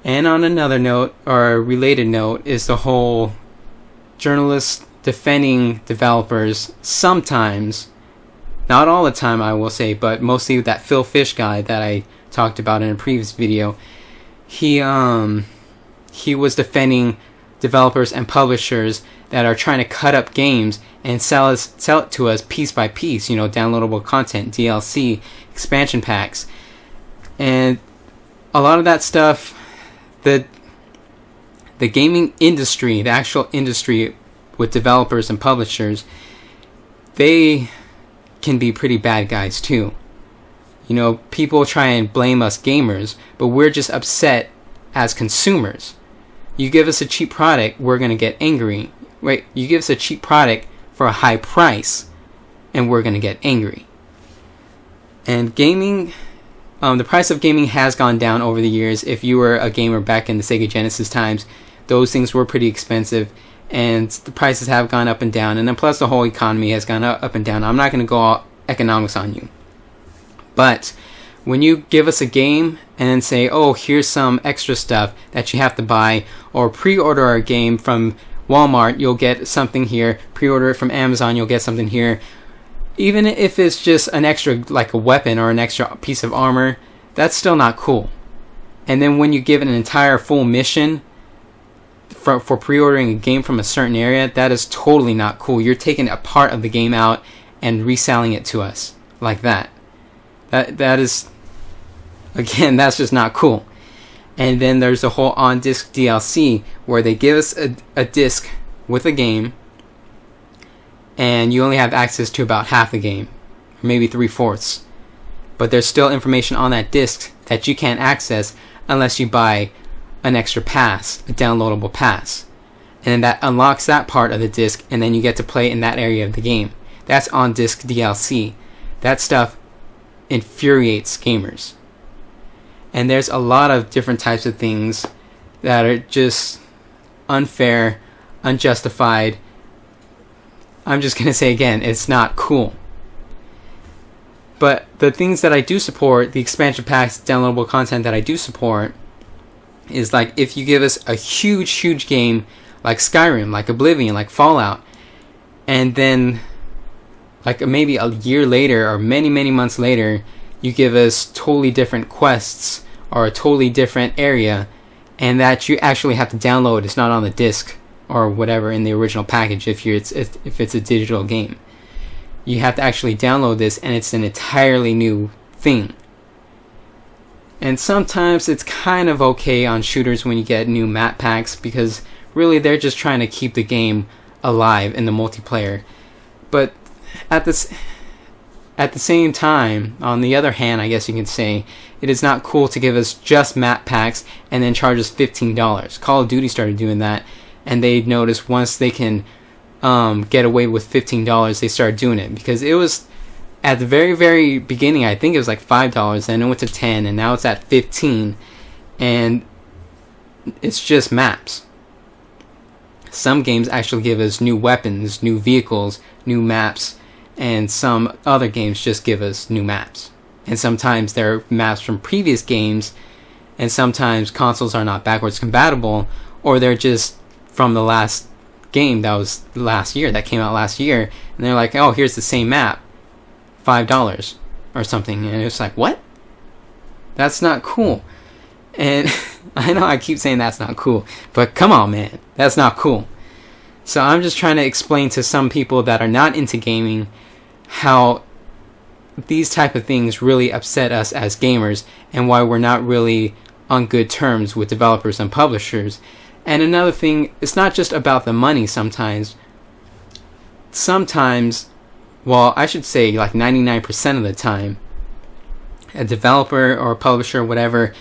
And on another note, or a related note, is the whole journalists defending developers sometimes, not all the time I will say, but mostly that Phil Fish guy that I talked about in a previous video. He was defending developers and publishers that are trying to cut up games and sell it to us piece by piece, downloadable content, DLC, expansion packs. And a lot of that stuff, the gaming industry, the actual industry with developers and publishers, they can be pretty bad guys too. People try and blame us gamers, but we're just upset as consumers. You give us a cheap product, we're going to get angry. Right? You give us a cheap product for a high price, and we're going to get angry. And gaming, the price of gaming has gone down over the years. If you were a gamer back in the Sega Genesis times, those things were pretty expensive, and the prices have gone up and down. And then plus the whole economy has gone up and down. I'm not going to go all economics on you. But when you give us a game and then say, oh, here's some extra stuff that you have to buy, or pre-order a game from Walmart, you'll get something here. Pre-order it from Amazon, you'll get something here. Even if it's just an extra, like a weapon or an extra piece of armor, that's still not cool. And then when you give an entire full mission for pre-ordering a game from a certain area, that is totally not cool. You're taking a part of the game out and reselling it to us like that. That is, again, that's just not cool. And then there's the whole on-disc DLC, where they give us a disc with a game, and you only have access to about half the game, or maybe 3/4. But there's still information on that disc that you can't access unless you buy an extra pass, a downloadable pass. And then that unlocks that part of the disc, and then you get to play in that area of the game. That's on-disc DLC. That stuff infuriates gamers. And there's a lot of different types of things that are just unfair, unjustified. I'm just going to say again, it's not cool. But the things that I do support, the expansion packs, downloadable content that I do support, is like if you give us a huge game like Skyrim, like Oblivion, like Fallout, and then like maybe a year later or many months later, you give us totally different quests or a totally different area, and that you actually have to download. It's not on the disc or whatever in the original package if it's a digital game. You have to actually download this, and it's an entirely new thing. And sometimes it's kind of okay on shooters when you get new map packs, because really they're just trying to keep the game alive in the multiplayer. But at the same time, on the other hand, I guess you can say, it is not cool to give us just map packs and then charge us $15. Call of Duty started doing that, and they noticed once they can get away with $15, they started doing it. Because it was, at the very beginning, I think it was like $5, then it went to $10, and now it's at $15, and it's just maps. Some games actually give us new weapons, new vehicles, new maps, and some other games just give us new maps. And sometimes they're maps from previous games, and sometimes consoles are not backwards compatible, or they're just from the last game that was last year, that came out last year, and they're like, oh, here's the same map, $5 or something, and it's like, what? That's not cool. And I know I keep saying that's not cool, but come on, man, that's not cool. So I'm just trying to explain to some people that are not into gaming how these type of things really upset us as gamers, and why we're not really on good terms with developers and publishers. And another thing, it's not just about the money sometimes. Sometimes, well, I should say like 99% of the time, a developer or a publisher or whatever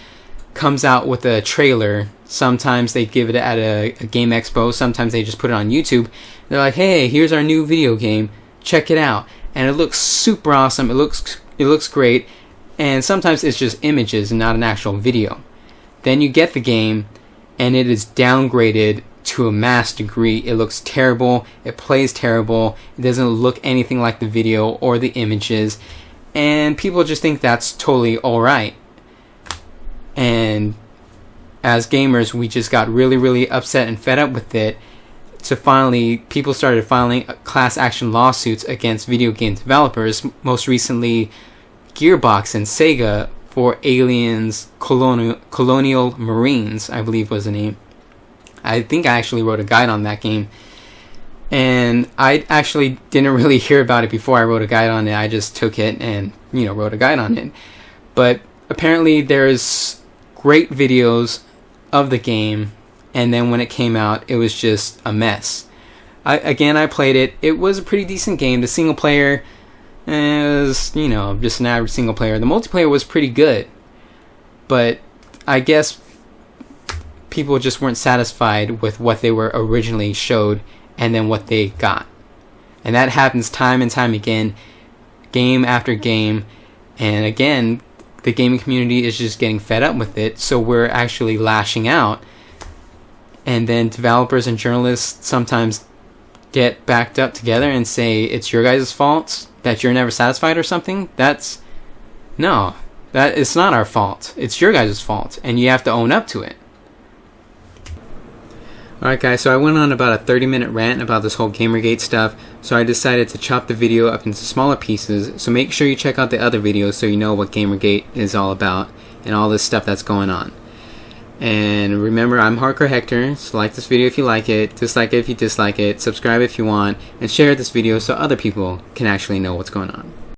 comes out with a trailer. Sometimes they give it at a game expo, sometimes they just put it on YouTube. They're like, hey, here's our new video game, check it out. And it looks super awesome, it looks great, and sometimes it's just images and not an actual video. Then you get the game, and it is downgraded to a mass degree. It looks terrible, it plays terrible, it doesn't look anything like the video or the images, and people just think that's totally alright. And as gamers, we just got really upset and fed up with it. So finally, people started filing class action lawsuits against video game developers. Most recently, Gearbox and Sega for Aliens Colonial Marines, I believe was the name. I think I actually wrote a guide on that game. And I actually didn't really hear about it before I wrote a guide on it. I just took it and, wrote a guide on it. But apparently there's great videos of the game, and then when it came out, it was just a mess. I played it. It was a pretty decent game. The single player was, just an average single player. The multiplayer was pretty good. But I guess people just weren't satisfied with what they were originally showed and then what they got. And that happens time and time again, game after game. And again, the gaming community is just getting fed up with it, so we're actually lashing out. And then developers and journalists sometimes get backed up together and say it's your guys' fault that you're never satisfied or something. It's not our fault. It's your guys' fault, and you have to own up to it. Alright guys, so I went on about a 30-minute rant about this whole Gamergate stuff, so I decided to chop the video up into smaller pieces, so make sure you check out the other videos so you know what Gamergate is all about and all this stuff that's going on. And remember, I'm Hardcore Hector, so like this video if you like it, dislike it if you dislike it, subscribe if you want, and share this video so other people can actually know what's going on.